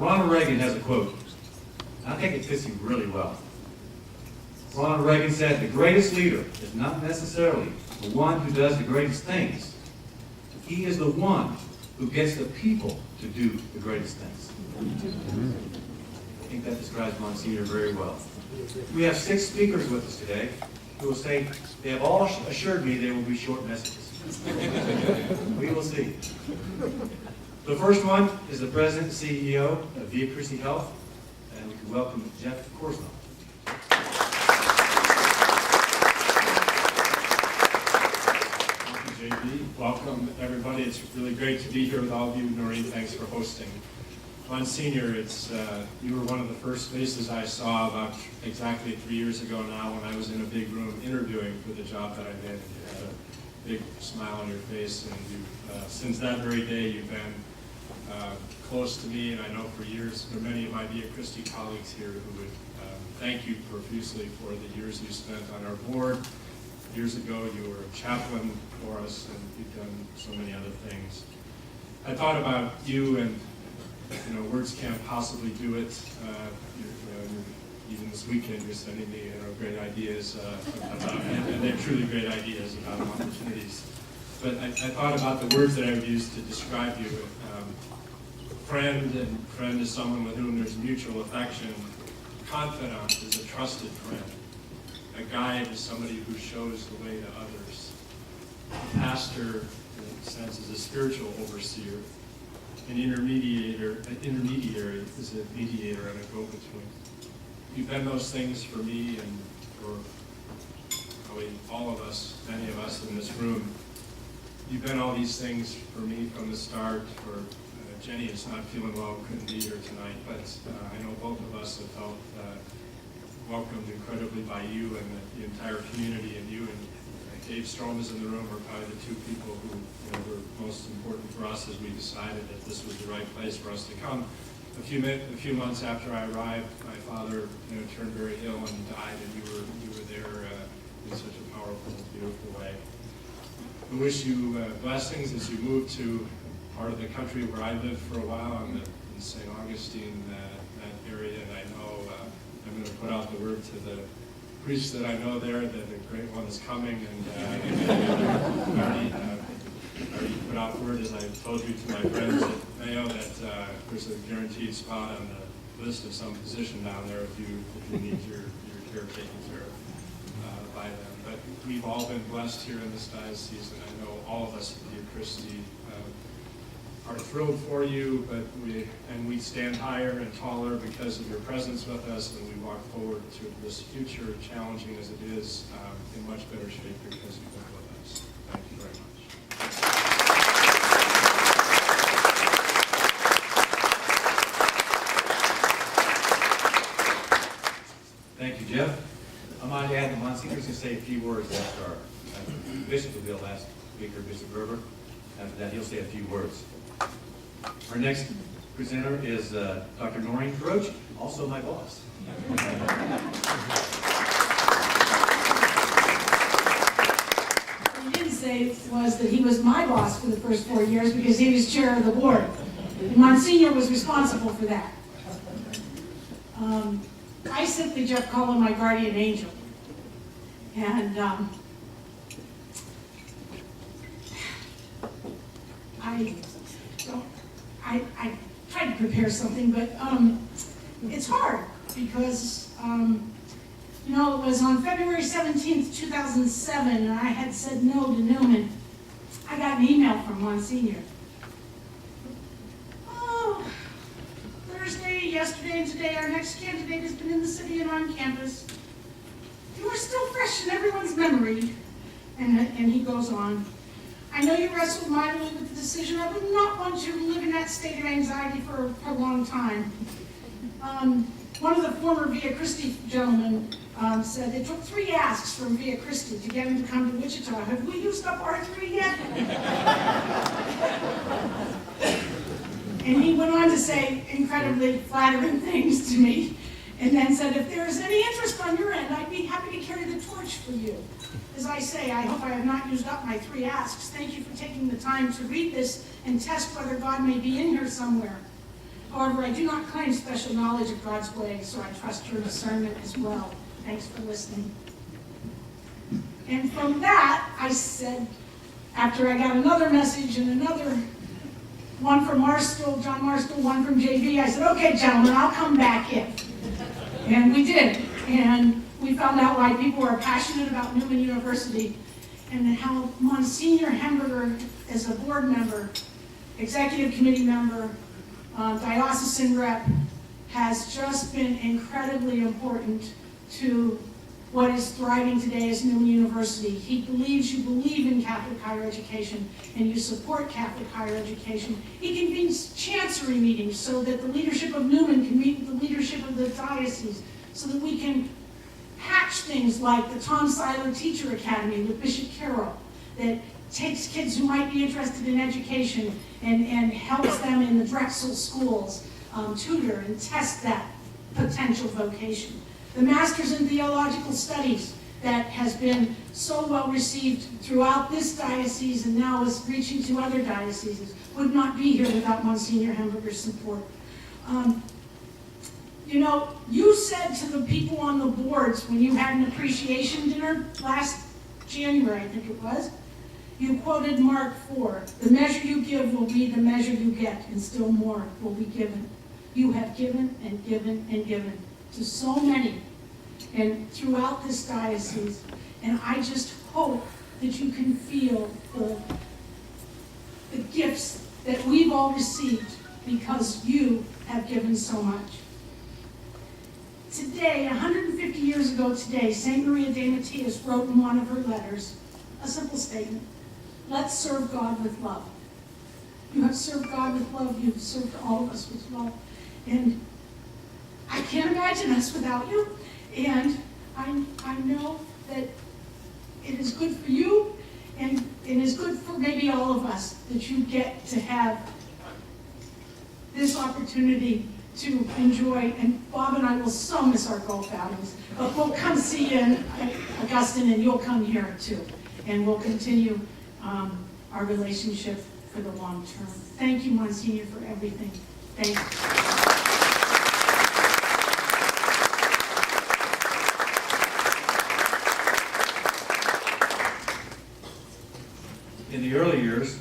Ronald Reagan has a quote. I think it fits him really well. Ronald Reagan said, "The greatest leader is not necessarily the one who does the greatest things. He is the one who gets the people to do the greatest things." I think that describes Monsignor very well. We have 6 speakers with us today who will say they have all assured me they will be short messages. We will see. The first one is the President and CEO of Christi Health, and we can welcome Jeff KORSMO. Thank you, JB. Welcome, everybody. It's really great to be here with all of you. Noreen, thanks for hosting. Monsignor, you were one of the first faces I saw about exactly 3 years ago now when I was in a big room interviewing for the job that I did. You had a big smile on your face, and since that very day you've been close to me, and I know for years there are many of my Via Christi colleagues here who would thank you profusely for the years you spent on our board. Years ago you were a chaplain for us, and you've done so many other things. I thought about you, and words can't possibly do it. Even this weekend you're sending me great ideas about, and they're truly great ideas about opportunities. But I thought about the words that I would use to describe you. Friend is someone with whom there's mutual affection. Confidant is a trusted friend. A guide is somebody who shows the way to others. A pastor, in a sense, is a spiritual overseer. An intermediary is a mediator and a go-between. You've been those things for me and for probably all of us, many of us in this room. You've been all these things for me from the start. For Jenny is not feeling well, couldn't be here tonight, but I know both of us have felt welcomed incredibly by you and the entire community, and you and Dave Strom is in the room are probably the 2 people who were most important for us as we decided that this was the right place for us to come. A few months after I arrived, my father turned very ill and died, and you were there in such a powerful, beautiful way. I wish you blessings as you move to part of the country where I lived for a while in St. Augustine, that area, and I know I'm going to put out the word to the priests that I know there that a great one is coming, and I already put out word, as I told you to my friends at Mayo, that there's a guaranteed spot on the list of some position down there if you need your care taken care of by them. But we've all been blessed here in this diocese, and I know all of us at Via Christi are thrilled for you, but we stand higher and taller because of your presence with us, and we walk forward to this future, challenging as it is, in much better shape because you've been with us. Thank you very much. Thank you, Jeff. I might add that Monsignor is going to say a few words after our Bishop will be the last speaker, Bishop GERBER. After that, he'll say a few words. Our next presenter is Dr. Noreen Croce, also my boss. What he didn't say was that he was my boss for the first 4 years because he was chair of the board. And Monsignor was responsible for that. I simply just call him my guardian angel. And I tried to prepare something, but it's hard because, it was on February 17th, 2007, and I had said no to Newman. I got an email from Monsignor. Oh, Thursday, yesterday, and today, our next candidate has been in the city and on campus. You are still fresh in everyone's memory. And he goes on. I know you wrestled mightily with the decision. I would not want you to live in that state of anxiety for a long time. One of the former Via Christi gentlemen said it took 3 asks from Via Christi to get him to come to Wichita. Have we used up our 3 yet? And he went on to say incredibly flattering things to me, and then said, if there is any interest on your end, I'd be happy to carry the torch for you. As I say, I hope I have not used up my 3 asks. Thank you for taking the time to read this and test whether God may be in here somewhere. However, I do not claim special knowledge of God's way, so I trust your discernment as well. Thanks for listening. And from that, I said, after I got another message and another one from Marstall, John Marstall, one from JV, I said, okay, gentlemen, I'll come back in. And we did. And we found out why people are passionate about Newman University and how Monsignor Hemberger, as a board member, executive committee member, diocesan rep, has just been incredibly important to what is thriving today as Newman University. He believes you believe in Catholic higher education and you support Catholic higher education. He convenes chancery meetings so that the leadership of Newman can meet with the leadership of the diocese, so that we can hatch things like the Tom Seiler Teacher Academy with Bishop Carroll that takes kids who might be interested in education and helps them in the Drexel schools, tutor and test that potential vocation. The Masters in Theological Studies that has been so well received throughout this diocese and now is reaching to other dioceses would not be here without Monsignor Hemberger's support. You know, you said to the people on the boards when you had an appreciation dinner last January, I think it was, you quoted Mark 4, the measure you give will be the measure you get, and still more will be given. You have given and given and given to so many and throughout this diocese, and I just hope that you can feel the gifts that we've all received because you have given so much. Today, 150 years ago today, St. Maria de Matias wrote in one of her letters a simple statement: let's serve God with love. You have served God with love, you've served all of us with love. And I can't imagine us without you. And I know that it is good for you, and it is good for maybe all of us that you get to have this opportunity to enjoy. And Bob and I will so miss our golf outings, but we'll come see you in Augustine, and you'll come here too. And we'll continue our relationship for the long term. Thank you, Monsignor, for everything. Thank you. In the early years,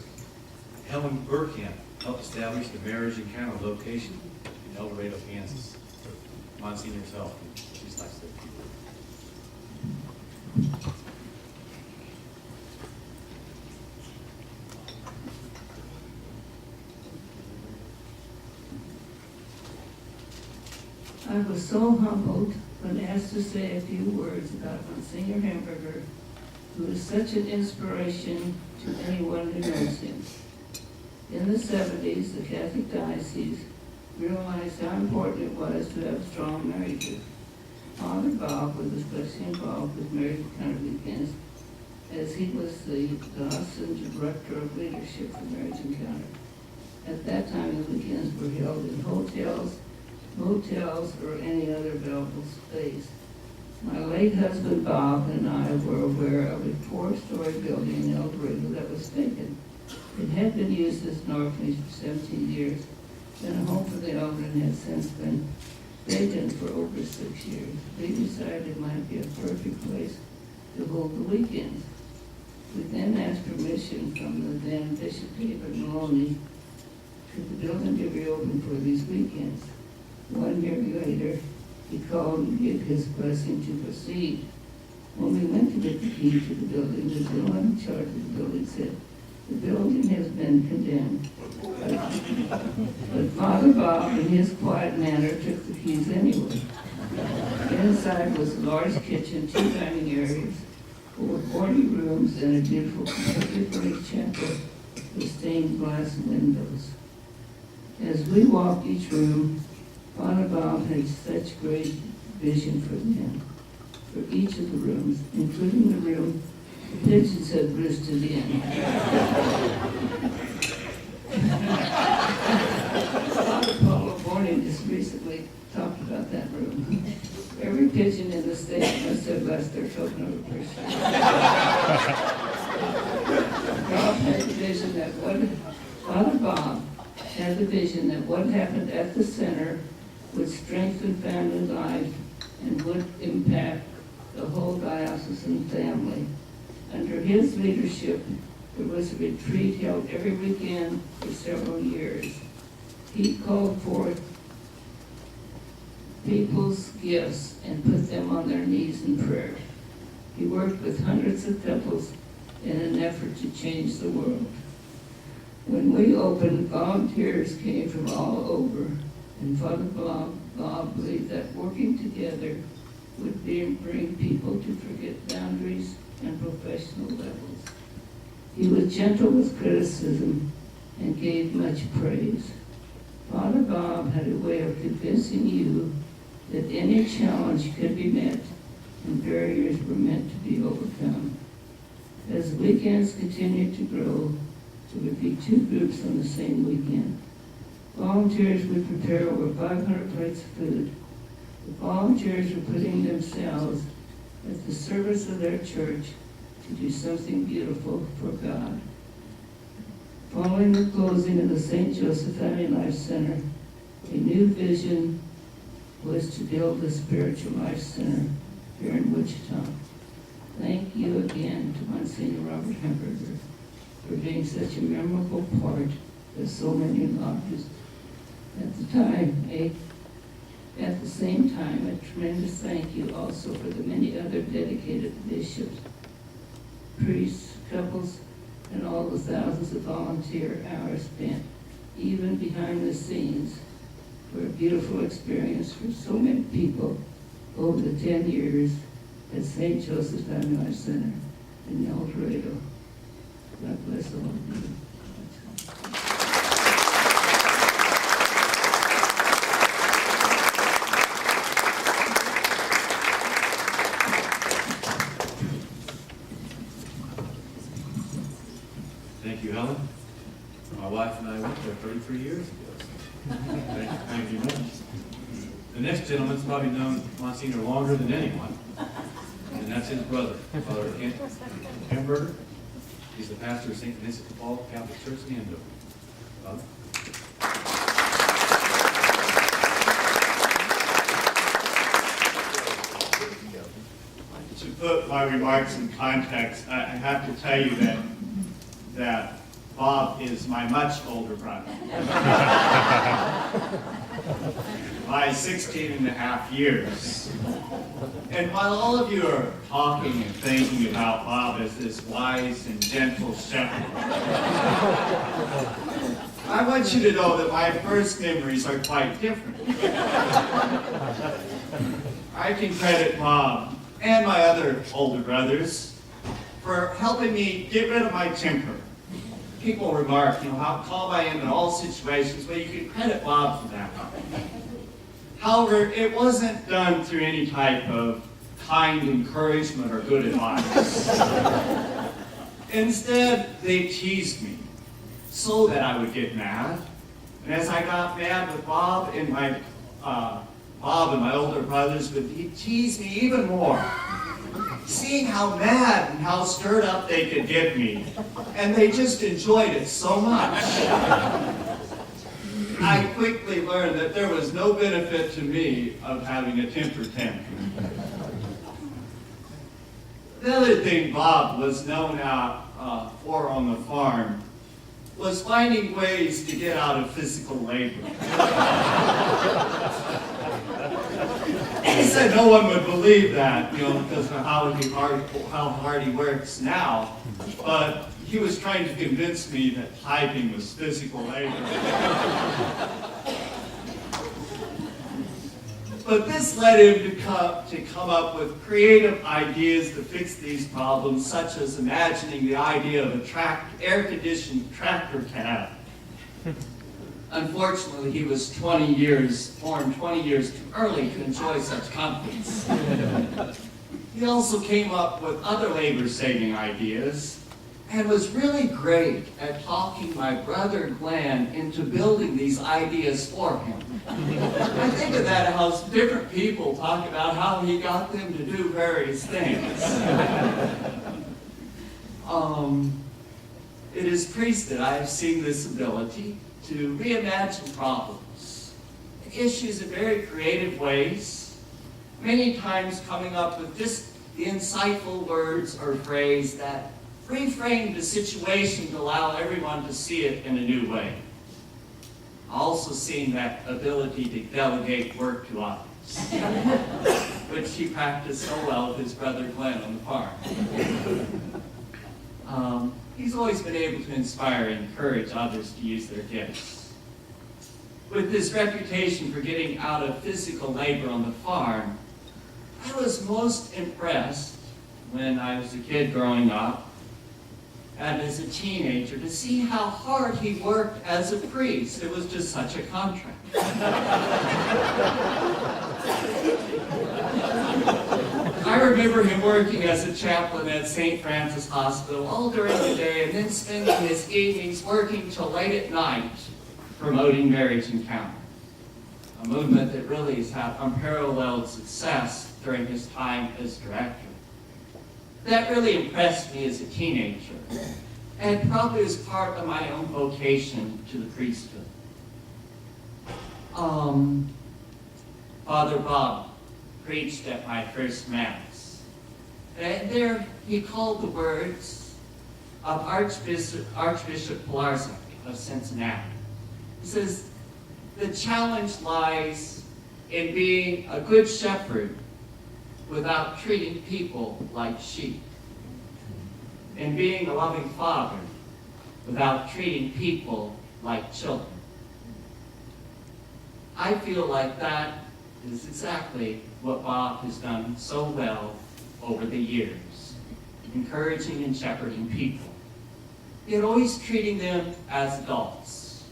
Helen Burkamp helped establish the Marriage Encounter location in El Dorado, Kansas. Monsignor's help. She's like that. I was so humbled when asked to say a few words about Monsignor Hemberger, who is such an inspiration to anyone who knows him. In the 70s, the Catholic Diocese realized how important it was to have strong marriages. Father Bob was especially involved with marriage encounter weekends, as he was the diocesan director of leadership for marriage encounter. At that time, the weekends were held in hotels, motels, or any other available space. My late husband Bob and I were aware of a 4-story building in El Dorado that was vacant. It had been used as an orphanage for 17 years, and a home for the elderly and has since been vacant for over 6 years. We decided it might be a perfect place to hold the weekends. We then asked permission from the then Bishop David Maloney for the building to reopen for these weekends. 1 year later, he called and gave his blessing to proceed. When we went to get the key to the building, the gentleman in charge of the building said, "The building has been condemned." But Father Bob, in his quiet manner, took the keys anyway. Inside was a large kitchen, 2 dining areas, over 40 rooms, and a beautiful contemporary chapel with stained glass windows. As we walked each room, Father Bob had such great vision for them, for each of the rooms, including the room the pigeons had roosted in. Father Paulo Borning just recently talked about that room. Every pigeon in the state must have left their token of appreciation. Bob had the vision that what Father Bob had the vision that what happened at the center would strengthen family life and would impact the whole diocesan family. Under his leadership, there was a retreat held every weekend for several years. He called forth people's gifts and put them on their knees in prayer. He worked with hundreds of couples in an effort to change the world. When we opened, volunteers came from all over, and Father Bob believed that working together would bring people to forget boundaries and professional levels. He was gentle with criticism and gave much praise. Father Bob had a way of convincing you that any challenge could be met and barriers were meant to be overcome. As weekends continued to grow, there would be 2 groups on the same weekend. Volunteers would prepare over 500 plates of food. The volunteers were putting themselves at the service of their church to do something beautiful for God. Following the closing of the St. Joseph Family Life Center, a new vision was to build a spiritual life center here in Wichita. Thank you again to Monsignor Robert Hemberger for being such a memorable part of so many lives. At the same time, a tremendous thank you also for the many other dedicated bishops, priests, couples, and all the thousands of volunteer hours spent, even behind the scenes, for a beautiful experience for so many people over the 10 years at St. Joseph's Family Life Center in El Dorado. God bless all of you. Thank you, Helen. My wife and I went there 33 years ago. Thank you much. The next gentleman's probably known Monsignor longer than anyone, and that's his brother, Father Hemberger. He's the pastor of St. Vincent de Paul Catholic Church in Andover. Father? To put my remarks in context, I have to tell you that Bob is my much older brother. By 16.5 years. And while all of you are talking and thinking about Bob as this wise and gentle shepherd, I want you to know that my first memories are quite different. I can credit Bob and my other older brothers for helping me get rid of my temper. People remark, how calm I am in all situations, but you can credit Bob for that. However, it wasn't done through any type of kind encouragement or good advice. Instead, they teased me so that I would get mad. And as I got mad with Bob and my older brothers would tease me even more, seeing how mad and how stirred up they could get me. And they just enjoyed it so much. I quickly learned that there was no benefit to me of having a temper tantrum. The other thing Bob was known for on the farm was finding ways to get out of physical labor. He said no one would believe that, because of how hard he works now. But he was trying to convince me that typing was physical labor. But this led him to come up with creative ideas to fix these problems, such as imagining the idea of a air-conditioned tractor cab. Unfortunately, he was born 20 years too early to enjoy such comforts. He also came up with other labor-saving ideas and was really great at talking my brother Glenn into building these ideas for him. I think of that how different people talk about how he got them to do various things. It is priest that I have seen this ability, to reimagine problems, issues in very creative ways, many times coming up with just the insightful words or phrase that reframe the situation to allow everyone to see it in a new way. Also seeing that ability to delegate work to others, which he practiced so well with his brother Glenn on the farm. He's always been able to inspire and encourage others to use their gifts. With his reputation for getting out of physical labor on the farm, I was most impressed when I was a kid growing up and as a teenager to see how hard he worked as a priest. It was just such a contrast. I remember him working as a chaplain at St. Francis Hospital all during the day and then spending his evenings working till late at night promoting Marriage Encounter, a movement that really has had unparalleled success during his time as director. That really impressed me as a teenager, and probably was part of my own vocation to the priesthood. Father Bob preached at my first Mass, and there he called the words of Archbishop Pilarczyk of Cincinnati. He says, "The challenge lies in being a good shepherd without treating people like sheep, and being a loving father without treating people like children." I feel like that is exactly what Bob has done so well over the years, encouraging and shepherding people, yet always treating them as adults.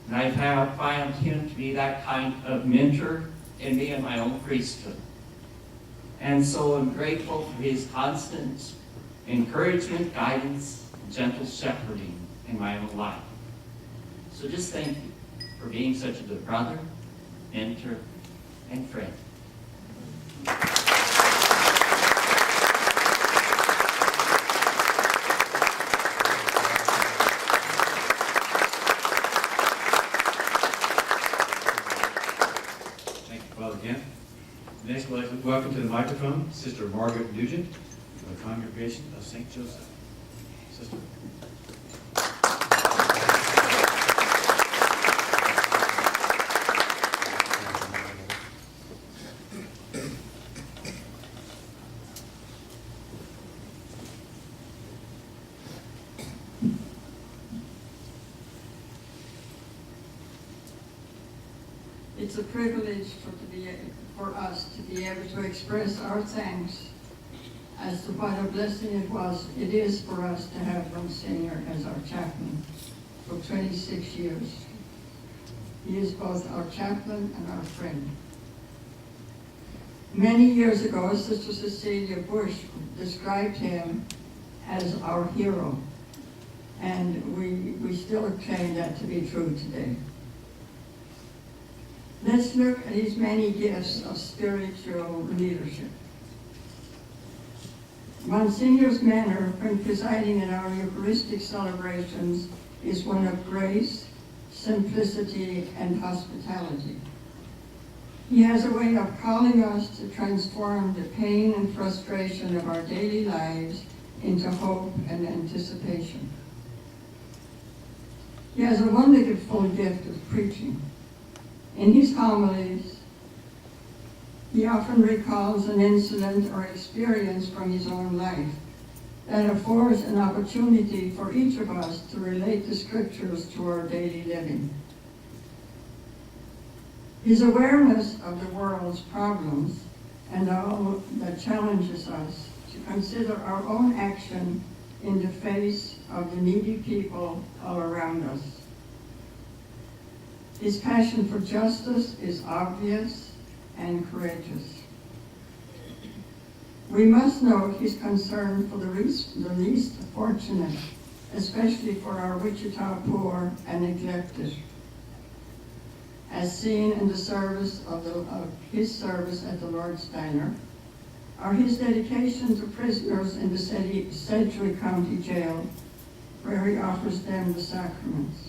And I've found him to be that kind of mentor in me and my own priesthood. And so I'm grateful for his constant encouragement, guidance, and gentle shepherding in my own life. So just thank you for being such a good brother, mentor, and friend. Thank you, Father Kent. Next, we'd like to welcome to the microphone Sister Margaret Nugent of the Congregation of St. Joseph. Sister. It's a privilege for us to be able to express our thanks as to what a blessing it is for us to have Monsignor as our chaplain for 26 years. He is both our chaplain and our friend. Many years ago, Sister Cecilia Bush described him as our hero, and we still claim that to be true today. Let's look at his many gifts of spiritual leadership. Monsignor's manner when presiding in our Eucharistic celebrations is one of grace, simplicity, and hospitality. He has a way of calling us to transform the pain and frustration of our daily lives into hope and anticipation. He has a wonderful gift of preaching. In his homilies, he often recalls an incident or experience from his own life that affords an opportunity for each of us to relate the scriptures to our daily living. His awareness of the world's problems and all that challenges us to consider our own action in the face of the needy people all around us. His passion for justice is obvious and courageous. We must note his concern for the least fortunate, especially for our Wichita poor and neglected, as seen in the service of his service at the Lord's Diner, or his dedication to prisoners in the Sedgwick County Jail, where he offers them the sacraments.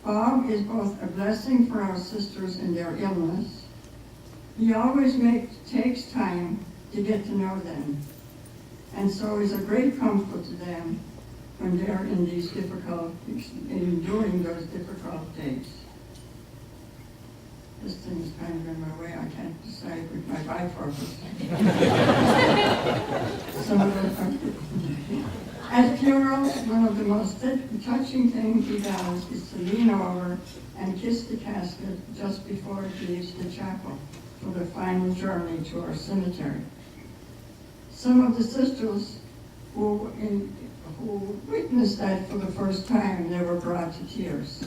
Bob is both a blessing for our sisters in their illness. He always takes time to get to know them, and so is a great comfort to them when they're in these during those difficult days. This thing is kind of in my way. I can't decide with my bifocals. At funerals, one of the most touching things he does is to lean over and kiss the casket just before it leaves the chapel for the final journey to our cemetery. Some of the sisters who witnessed that for the first time, they were brought to tears.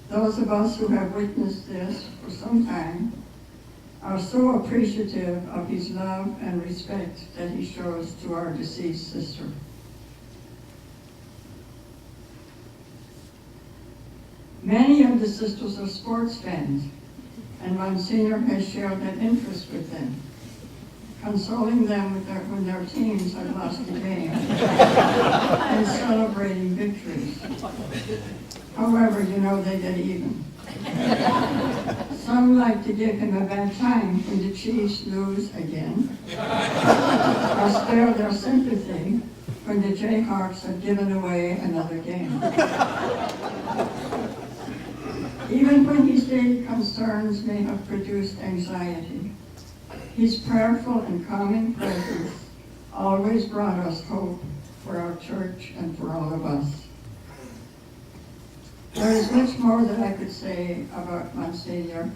Those of us who have witnessed this for some time are so appreciative of his love and respect that he shows to our deceased sister. Many of the sisters are sports fans, and Monsignor has shared that interest with them, consoling them when their teams have lost a game and celebrating victories. However, they get even. Some like to give him a bad time when the Chiefs lose again, or spare their sympathy when the Jayhawks have given away another game. Even when his daily concerns may have produced anxiety, his prayerful and calming presence always brought us hope for our church and for all of us. There is much more that I could say about Monsignor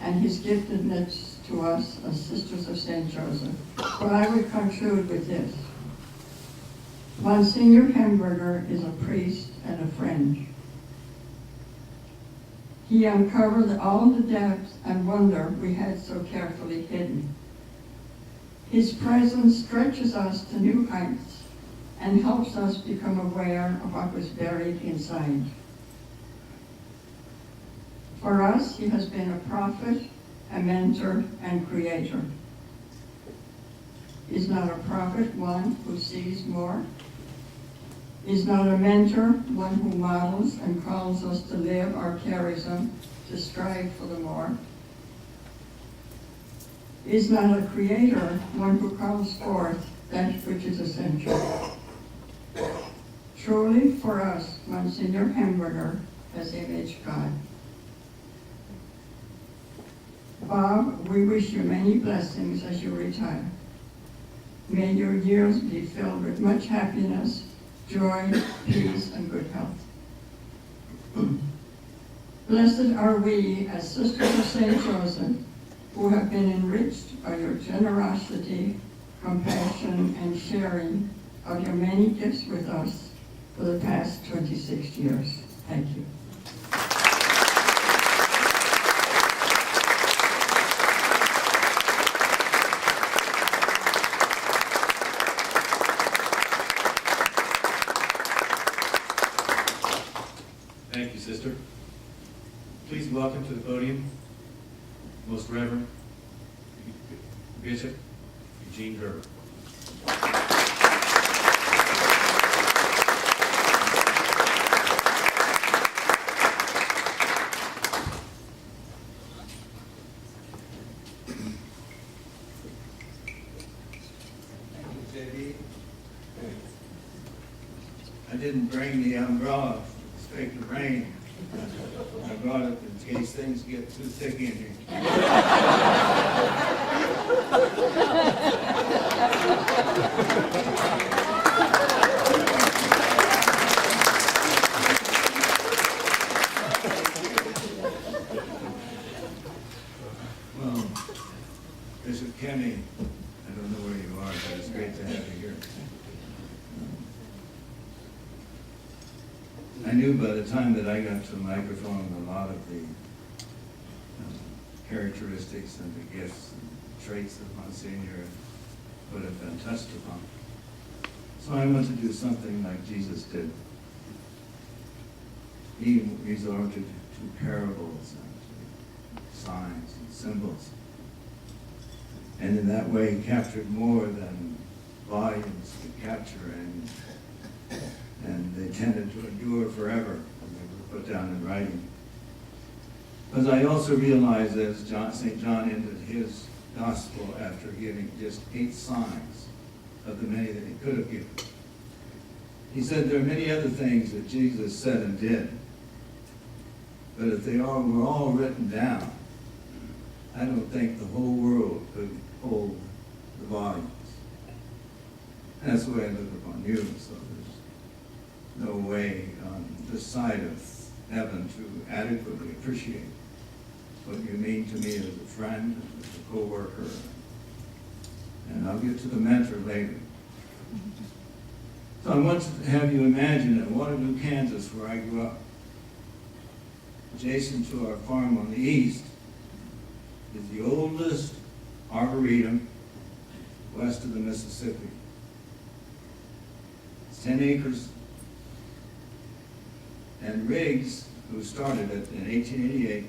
and his giftedness to us as Sisters of St. Joseph, but I would conclude with this. Monsignor Hemberger is a priest and a friend. He uncovered all the depths and wonder we had so carefully hidden. His presence stretches us to new heights and helps us become aware of what was buried inside. For us, he has been a prophet, a mentor, and creator. Is not a prophet one who sees more? Is not a mentor one who models and calls us to live our charism, to strive for the more? Is not a creator one who calls forth that which is essential? Truly, for us, Monsignor Hemberger has imaged God. Bob, we wish you many blessings as you retire. May your years be filled with much happiness, joy, peace, and good health. Blessed are we as Sisters of St. Joseph, who have been enriched by your generosity, compassion, and sharing of your many gifts with us for the past 26 years. Thank you. Thank you, sister. Please welcome to the podium Most Reverend Bishop EUGENE GERBER. I didn't bring the umbrella to escape the rain. I brought it in case things get too thick in here. Well, Bishop Kenny, I don't know where you are, but it's great to have you here. I knew by the time that I got to the microphone a lot of the characteristics and the gifts and traits of Monsignor would have been touched upon. So I want to do something like Jesus did. He resorted to parables and to signs and symbols. And in that way he captured more than volumes could capture, and they tended to endure forever. And they were put down in writing. Because I also realized that as St. John ended his gospel after giving just 8 signs of the many that he could have given. He said there are many other things that Jesus said and did, but if they all were all written down, I don't think the whole world could hold the volumes. And that's the way I look upon you, so there's no way on this side of heaven to adequately appreciate what you mean to me as a friend, as a co-worker, and I'll get to the mentor later. So I want to have you imagine that Waterloo, Kansas, where I grew up, adjacent to our farm on the east, is the oldest arboretum west of the Mississippi. It's 10 acres. And Riggs, who started it in 1888,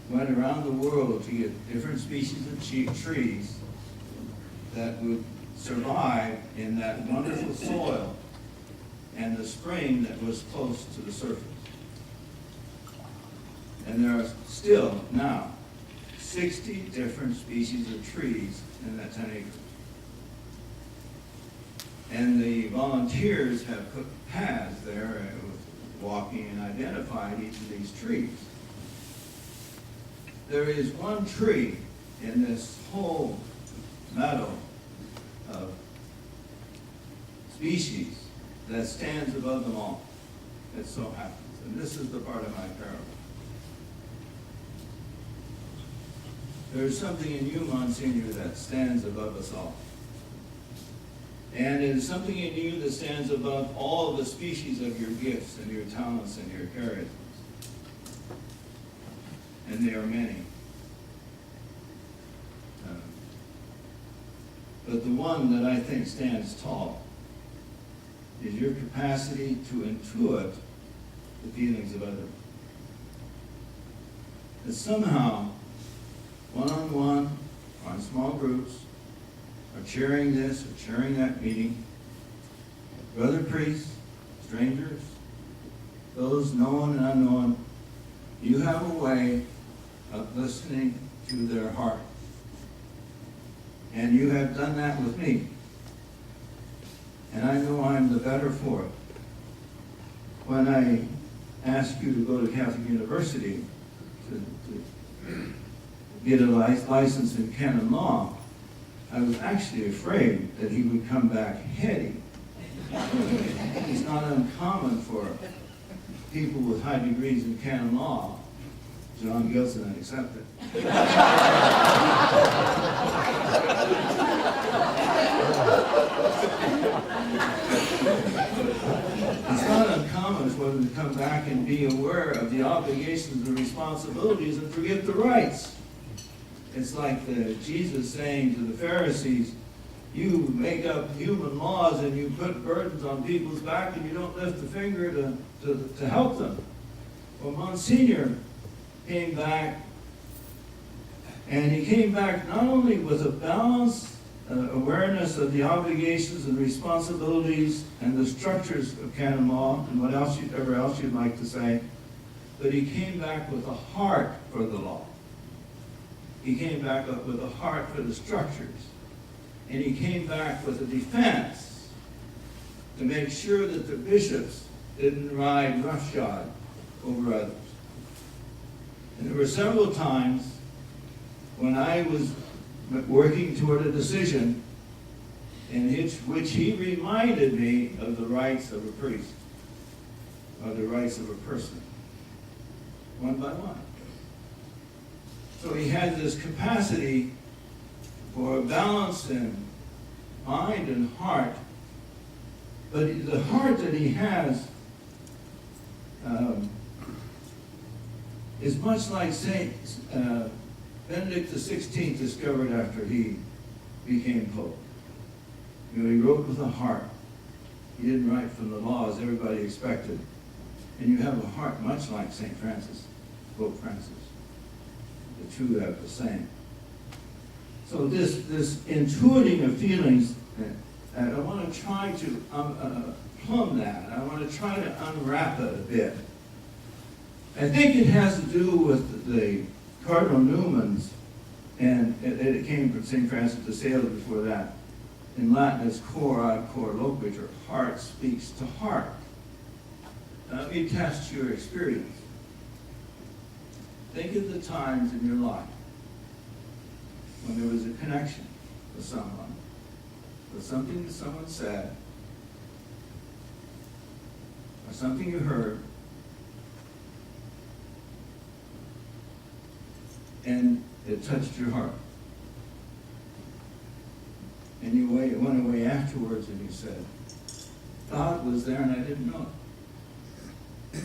went around the world to get different species of trees that would survive in that wonderful soil and the spring that was close to the surface. And there are still now 60 different species of trees in that 10 acres. And the volunteers have put paths there with walking and identified each of these trees. There is one tree in this whole meadow of species that stands above them all. It so happens. And this is the part of my parable. There is something in you, Monsignor, that stands above us all. And it is something in you that stands above all the species of your gifts and your talents and your charisms. And there are many. But the one that I think stands tall is your capacity to intuit the feelings of others. That somehow, one-on-one, or in small groups, or chairing this or chairing that meeting, brother priests, strangers, those known and unknown, you have a way of listening to their heart. And you have done that with me. And I know I'm the better for it. When I asked you to go to Catholic University to get a license in canon law, I was actually afraid that he would come back heady. It's not uncommon for people with high degrees in canon law, John Gilson accepted. It's not uncommon for them to come back and be aware of the obligations and responsibilities and forget the rights. It's like Jesus saying to the Pharisees, you make up human laws and you put burdens on people's back and you don't lift a finger to help them. Well, Monsignor came back, and he came back not only with a balanced awareness of the obligations and responsibilities and the structures of canon law and whatever else you'd like to say, but he came back with a heart for the law. He came back up with a heart for the structures. And he came back with a defense to make sure that the bishops didn't ride roughshod over others. And there were several times when I was working toward a decision in which he reminded me of the rights of a priest, or the rights of a person, one by one. So he had this capacity for a balance in mind and heart, but the heart that he has is much like Saint Benedict XVI discovered after he became Pope. You know, he wrote with a heart. He didn't write from the law as everybody expected. And you have a heart much like St. Francis, Pope Francis. The two have the same. So this intuiting of feelings, I want to try to plumb that. I want to try to unwrap it a bit. I think it has to do with the Cardinal Newman's, and it came from St. Francis de Sales before that. In Latin, it's cor ad cor loquit, or heart speaks to heart. Now, let me test your experience. Think of the times in your life when there was a connection with someone, with something that someone said, or something you heard, and it touched your heart. And you went away afterwards and you said, God was there and I didn't know it.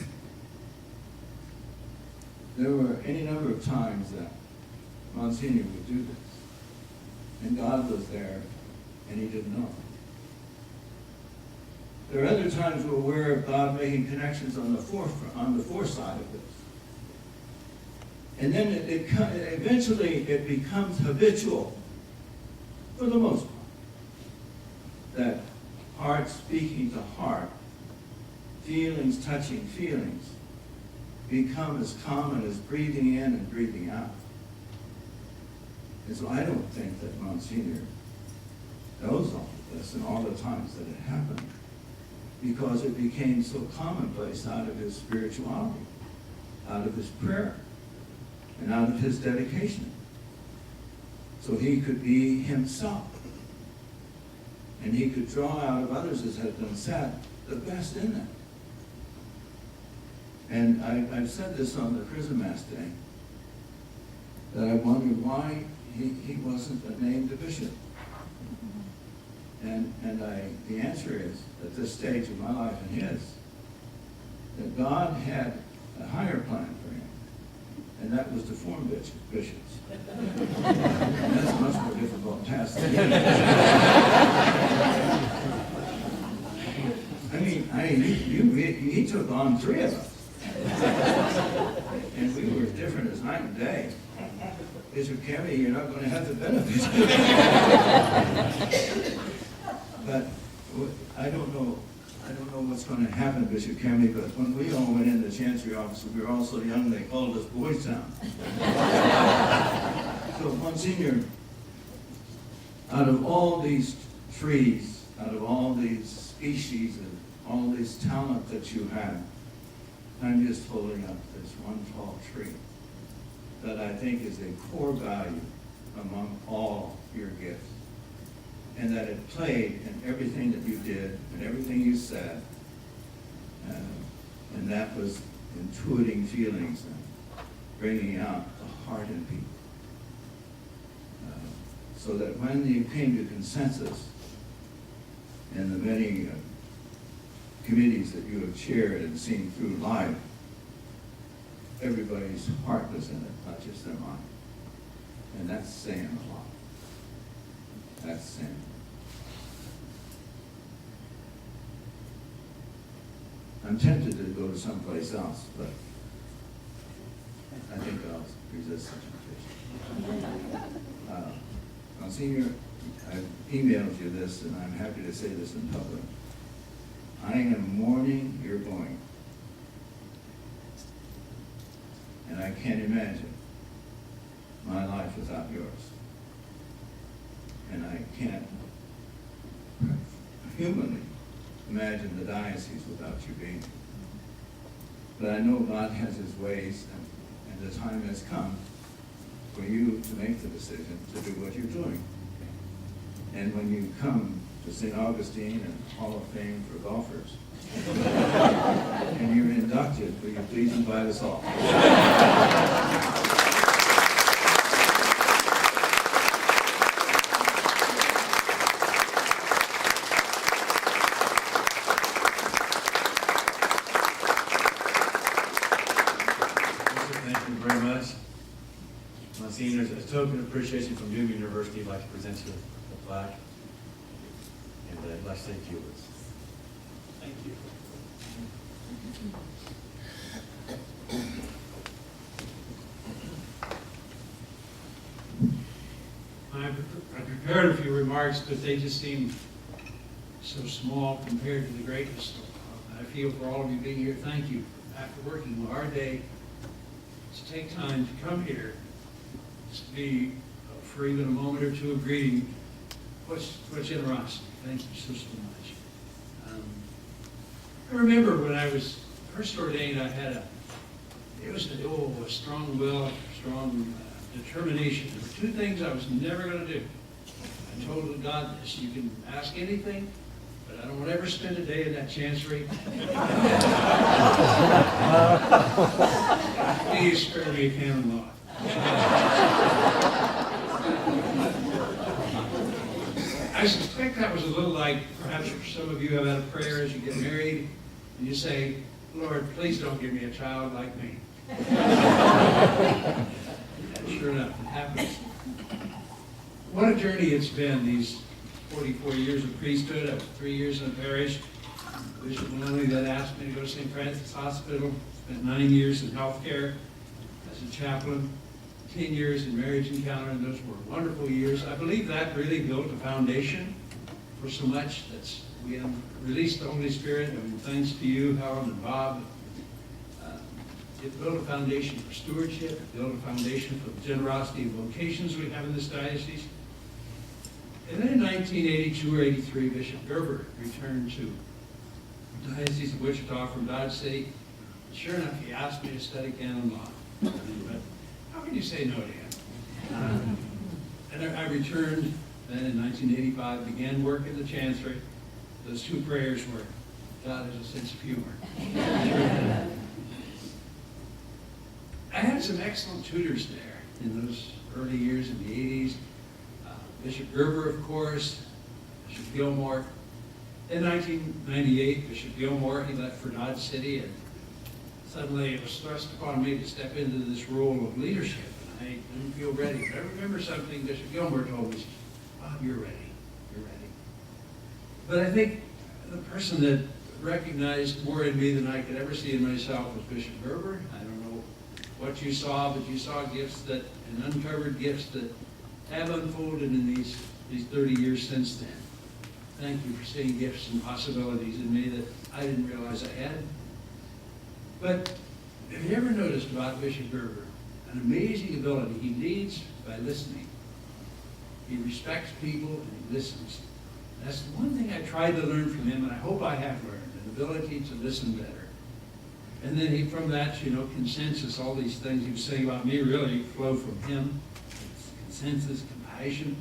There were any number of times that Monsignor would do this. And God was there and he didn't know it. There are other times we're aware of God making connections on the foresight of this. And then eventually it becomes habitual, for the most part, that heart speaking to heart, feelings touching feelings, become as common as breathing in and breathing out. And so I don't think that Monsignor knows all of this and all the times that it happened, because it became so commonplace out of his spirituality, out of his prayer, and out of his dedication. So he could be himself. And he could draw out of others, as has been said, the best in them. And I've said this on the Chrism Mass Day, that I wondered why he wasn't named a bishop. And the answer is, at this stage of my life and his, that God had a higher plan for him, and that was to form bishops. And that's a much more difficult task than he took on 3 of us. And we were different as night and day. Bishop Kemi, you're not going to have the benefit. But I don't know what's going to happen, Bishop Kemi, but when we all went in the Chancery office, we were all so young they called us Boys Town. So, Monsignor, out of all these trees, out of all these species and all this talent that you have, I'm just holding up this one tall tree that I think is a core value among all your gifts. And that it played in everything that you did and everything you said. And that was intuiting feelings and bringing out the heart in people. So that when you came to consensus in the many committees that you have chaired and seen through life, everybody's heart was in it, not just their mind. And that's saying a lot. That's saying. I'm tempted to go to someplace else, but I think I'll resist the temptation. Monsignor, I've emailed you this, and I'm happy to say this in public. I am mourning your going. And I can't imagine my life without yours. And I can't humanly imagine the diocese without you being here. But I know God has his ways, and the time has come for you to make the decision to do what you're doing. And when you come to St. Augustine and Hall of Fame for golfers, and you're inducted, will you please invite us all? Thank you very much. Monsignor, as a token of appreciation from Newman University, I'd like to present you a plaque. And I'd like to thank you. Thank you. I prepared a few remarks, but they just seem so small compared to the greatness. I feel for all of you being here, thank you. After working a hard day, to take time to come here, to be, for even a moment or two of greeting, what generosity. Thank you so much. I remember when I was first ordained, I had a strong will, strong determination. There were two things I was never going to do. I told God this: you can ask anything, but I don't want to ever spend a day in that chancery. Please spare me a canon law. I suspect that was a little like, perhaps some of you have had a prayer as you get married, and you say, Lord, please don't give me a child like me. And sure enough, it happens. What a journey it's been, these 44 years of priesthood. I was 3 years in a parish. Bishop Maloney then asked me to go to St. Francis Hospital. Spent 9 years in healthcare as a chaplain, 10 years in marriage encounter, and those were wonderful years. I believe that really built a foundation for so much. We have released the Holy Spirit, and thanks to you, Helen and Bob. It built a foundation for stewardship. It built a foundation for the generosity of vocations we have in this diocese. And then in 1982 or 83, Bishop Gerber returned to the Diocese of Wichita from Dodge City. Sure enough, he asked me to study canon law. But how can you say no to him? And I returned then in 1985, began work in the chancery. Those two prayers were, God has a sense of humor. I had some excellent tutors there in those early years in the 80s. Bishop Gerber, of course, Bishop Gilmore. In 1998, Bishop Gilmore, he left for Dodge City, and suddenly it was thrust upon me to step into this role of leadership. And I didn't feel ready. But I remember something Bishop Gilmore told me, Bob, you're ready. You're ready. But I think the person that recognized more in me than I could ever see in myself was Bishop Gerber. I don't know what you saw, but you saw gifts and uncovered gifts that have unfolded in these 30 years since then. Thank you for seeing gifts and possibilities in me that I didn't realize I had. But have you ever noticed about Bishop Gerber an amazing ability? He leads by listening. He respects people and he listens. That's the one thing I tried to learn from him, and I hope I have learned, an ability to listen better. And then from that, consensus, all these things he was saying about me really flow from him. Consensus, compassion.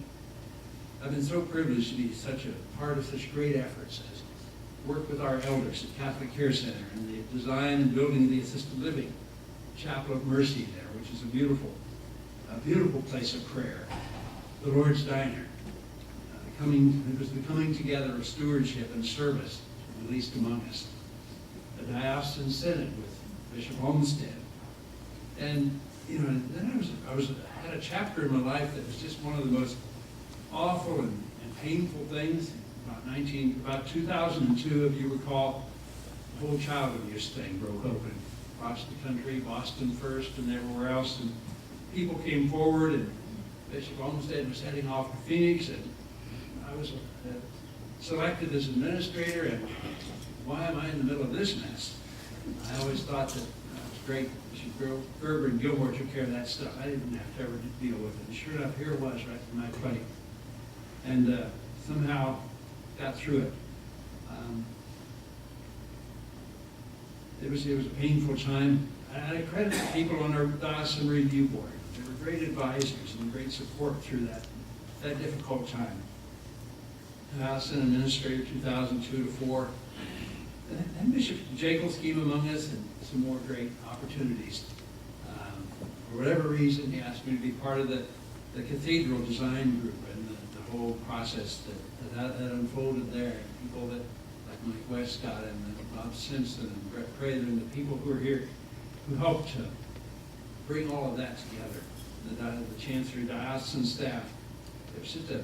I've been so privileged to be such a part of such great efforts as work with our elders at Catholic Care Center and the design and building of the assisted living Chapel of Mercy there, which is a beautiful place of prayer. The Lord's Diner. It was the coming together of stewardship and service, at least among us. The Diocesan Synod with Bishop Olmsted. And then I had a chapter in my life that was just one of the most awful and painful things. About 2002, if you recall, the whole child abuse thing broke open across the country, Boston first and everywhere else. And people came forward, and Bishop Olmsted was heading off to Phoenix, and I was selected as administrator, and why am I in the middle of this mess? I always thought that was great. Bishop Gerber and Gilmore took care of that stuff. I didn't have to ever deal with it. And sure enough, here it was right in my plate. And somehow got through it. It was a painful time. And I credit the people on our diocesan review board. They were great advisors and great support through that difficult time. Diocesan administrator 2002 to 4. And Bishop Jekyll's came among us, and some more great opportunities. For whatever reason, he asked me to be part of the cathedral design group and the whole process that unfolded there. People like Mike Westcott and Bob Simpson and Brett Prather and the people who are here who helped to bring all of that together. The Chancery diocesan staff. It was just a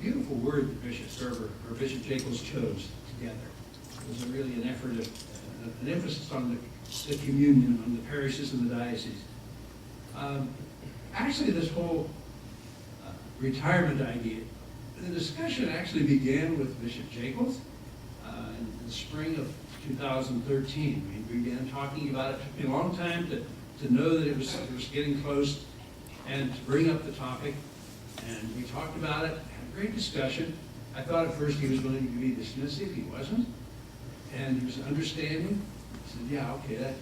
beautiful word that Bishop Gerber or Bishop Jacobs chose together. It was really an effort of an emphasis on the communion among the parishes in the diocese. Actually, this whole retirement idea the discussion actually began with Bishop Jacobs in the spring of 2013. We began talking about it. It took me a long time to know that it was getting close and to bring up the topic. And we talked about it, had a great discussion. I thought at first he was going to be dismissive. He wasn't. And he was understanding. He said, yeah, okay,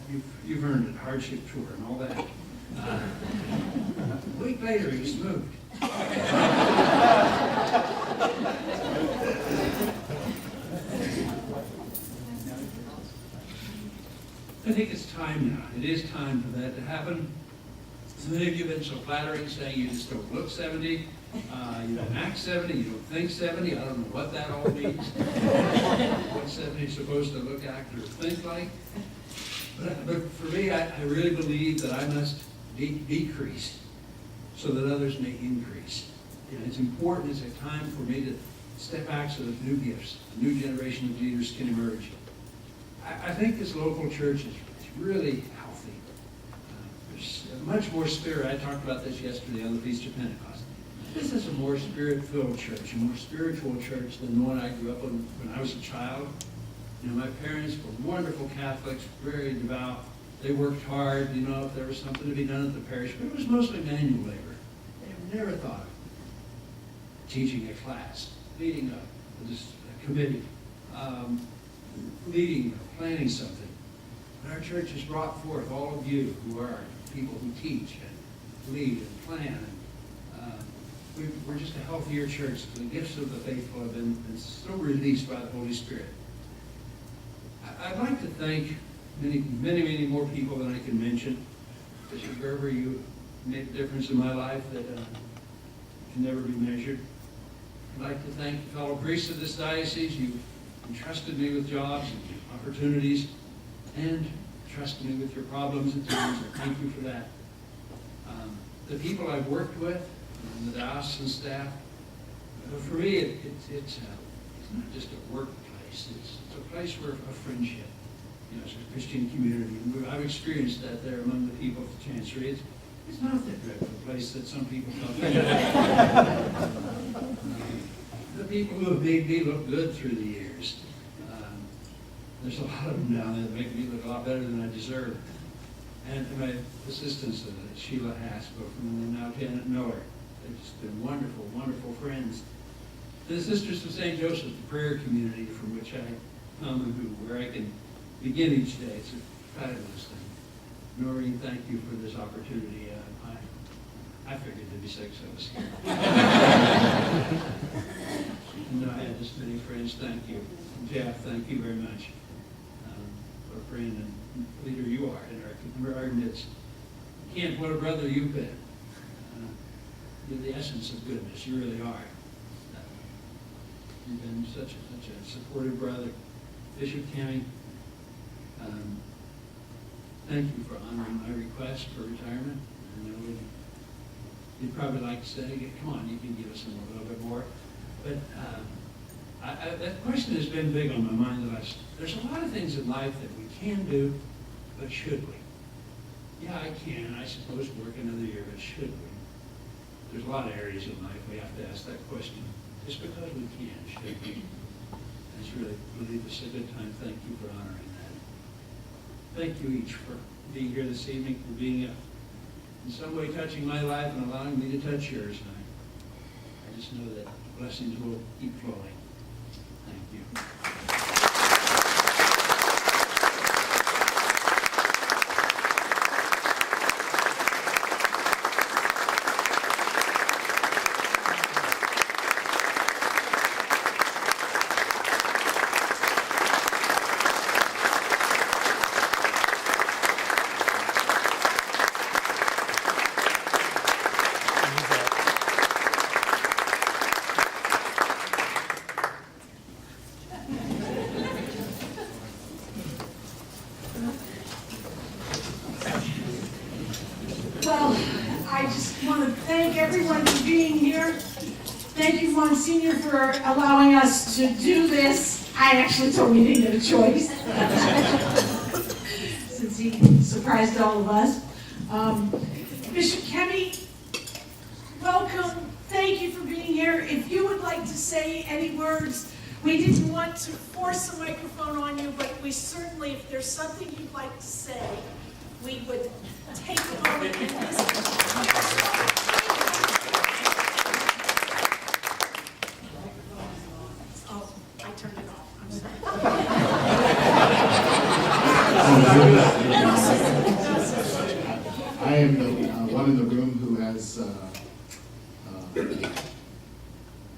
you've earned it, hardship tour and all that. A week later, he was moved. I think it's time now. It is time for that to happen. So many of you have been so flattering, saying you just don't look 70, you don't act 70, you don't think 70. I don't know what that all means. What 70 is supposed to look, act, or think like. But for me, I really believe that I must decrease so that others may increase. And it's important, it's a time for me to step back so that new gifts, a new generation of leaders can emerge. I think this local church is really healthy. There's much more spirit. I talked about this yesterday on the Feast of Pentecost. This is a more spirit-filled church, a more spiritual church than the one I grew up in when I was a child. You know, my parents were wonderful Catholics, very devout. They worked hard, you know, if there was something to be done at the parish, but it was mostly manual labor. They never thought of teaching a class, leading a committee, leading or planning something. But our church has brought forth all of you who are people who teach and lead and plan. And we're just a healthier church. The gifts of the faithful have been so released by the Holy Spirit. I'd like to thank many more people than I can mention. Bishop Gerber, you made a difference in my life that can never be measured. I'd like to thank the fellow priests of this diocese. You entrusted me with jobs and opportunities and trusted me with your problems at times. I thank you for that. The people I've worked with, and the diocesan staff, for me, it's not just a workplace. It's a place where a friendship. You know, it's a Christian community. And I've experienced that there among the people of the Chancery. It's not that dreadful place that some people felt. The people who have made me look good through the years. There's a lot of them down there that make me look a lot better than I deserve. And my assistants, Sheila Haskell and now Janet Miller. They've just been wonderful, wonderful friends. The Sisters of St. Joseph, the prayer community from which I come and where I can begin each day. It's a fabulous thing. Noreen, thank you for this opportunity. I figured there'd be 6 of us here. And I had this many friends. Thank you. And Jeff, thank you very much. What a friend and leader you are in our midst. Kent, what a brother you've been. You're the essence of goodness. You really are. You've been such a supportive brother. Bishop Tammy, thank you for honoring my request for retirement. I know you'd probably like to say, come on, you can give us a little bit more. But that question has been big on my mind. There's a lot of things in life that we can do, but should we? Yeah, I can, I suppose, work another year, but should we? There's a lot of areas in life we have to ask that question. Just because we can, should we? I just really believe it's a good time. Thank you for honoring that. Thank you each for being here this evening, for being in some way touching my life and allowing me to touch yours. And I just know that blessings will keep flowing. Thank you. Well, I just want to thank everyone for being here. Thank you, Monsignor, for allowing us to do this. I actually told me he didn't get a choice, since he surprised all of us. Bishop Kemi, welcome. thank you for being here. If you would like to say any words, we didn't want to force a microphone on you, but we certainly, if there's something you'd like to say, we would take a moment and listen. Oh, I turned it off. I'm sorry. I am the one in the room who has,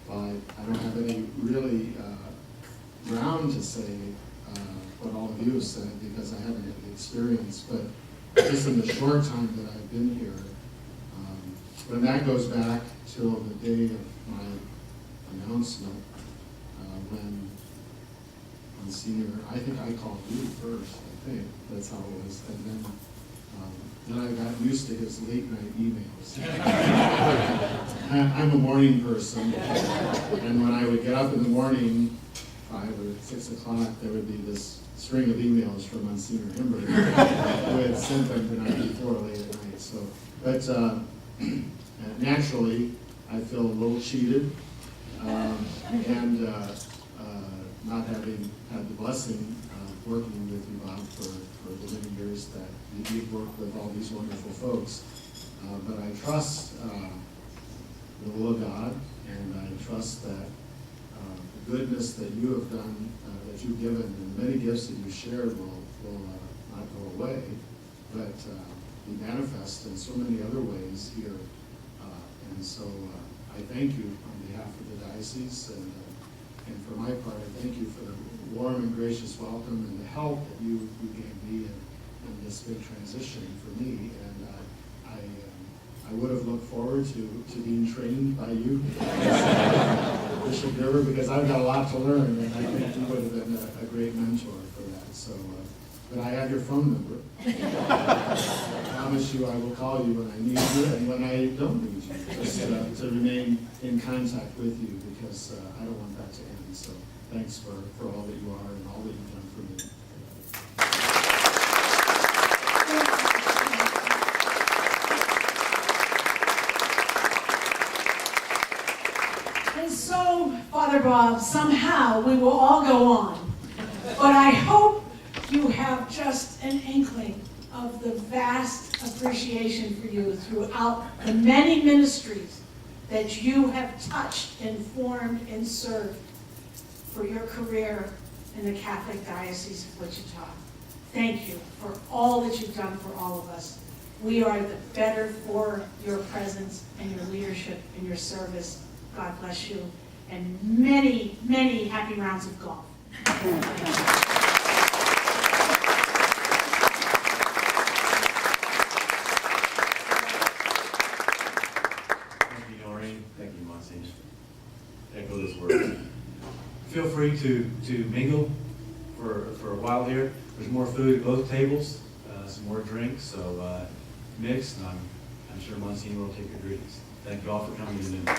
well, I don't have any really ground to say what all of you have said because I haven't had the experience, but just in the short time that I've been here, when that goes back till the day of my announcement, when Monsignor, I think I called you first, I think, that's how it was, and then I got used to his late night emails. I'm a morning person, and when I would get up in the morning, 5 or 6 o'clock, there would be this string of emails from Monsignor Hemberger who had sent them the night before, late at night. So, but naturally, I feel a little cheated, and not having had the blessing of working with you, Bob, for the many years that you've worked with all these wonderful folks. But I trust the will of God, and I trust that the goodness that you have done, that you've given, and the many gifts that you shared will not go away, but be manifest in so many other ways here. And so I thank you on behalf of the diocese, and for my part, I thank you for the warm and gracious welcome and the help that you gave me in this big transition for me. And I would have looked forward to being trained by you, Bishop Gerber, because I've got a lot to learn, and I think you would have been a great mentor for that. So, but I have your phone number. I promise you I will call you when I need you and when I don't need you, just to remain in contact with you, because I don't want that to end. So thanks for all that you are and all that you've done for me. And so, Father Bob, somehow we will all go on. But I hope you have just an inkling of the vast appreciation for you throughout the many ministries that you have touched, informed, and served for your career in the Catholic Diocese of Wichita. Thank you for all that you've done for all of us. We are the better for your presence and your leadership and your service. God bless you. And many, many happy rounds of golf. Thank you, Monsignor. Echo those words. Feel free to mingle for a while here. There's more food at both tables, some more drinks, so mix, and I'm sure Monsignor will take your greetings. Thank you all for coming to Newman.